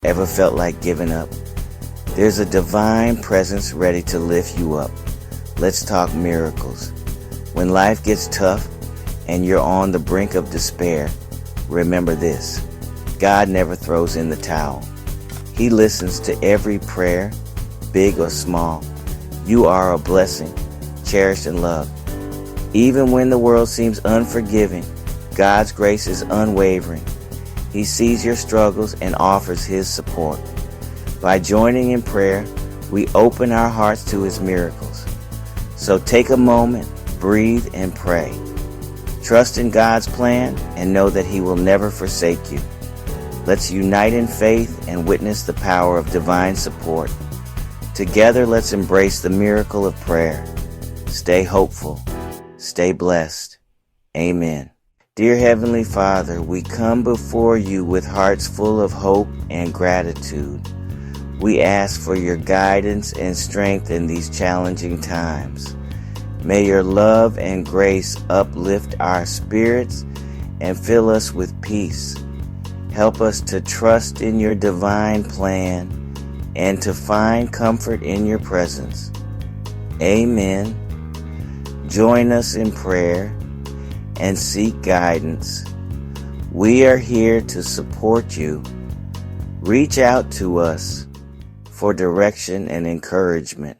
Ever felt like giving up? There's a divine presence ready to lift you up. Let's talk miracles. When life gets tough and you're on the brink of despair, remember this: God never throws in the towel. He listens to every prayer, big or small. You are a blessing, cherished and loved. Even when the world seems unforgiving, God's grace is unwavering. He sees your struggles and offers His support. By joining in prayer, we open our hearts to His miracles. So take a moment, breathe, and pray. Trust in God's plan and know that He will never forsake you. Let's unite in faith and witness the power of divine support. Together, let's embrace the miracle of prayer. Stay hopeful. Stay blessed. Amen. Dear Heavenly Father, we come before you with hearts full of hope and gratitude. We ask for your guidance and strength in these challenging times. May your love and grace uplift our spirits and fill us with peace. Help us to trust in your divine plan and to find comfort in your presence. Amen. Join us in prayer and seek guidance. We are here to support you. Reach out to us for direction and encouragement.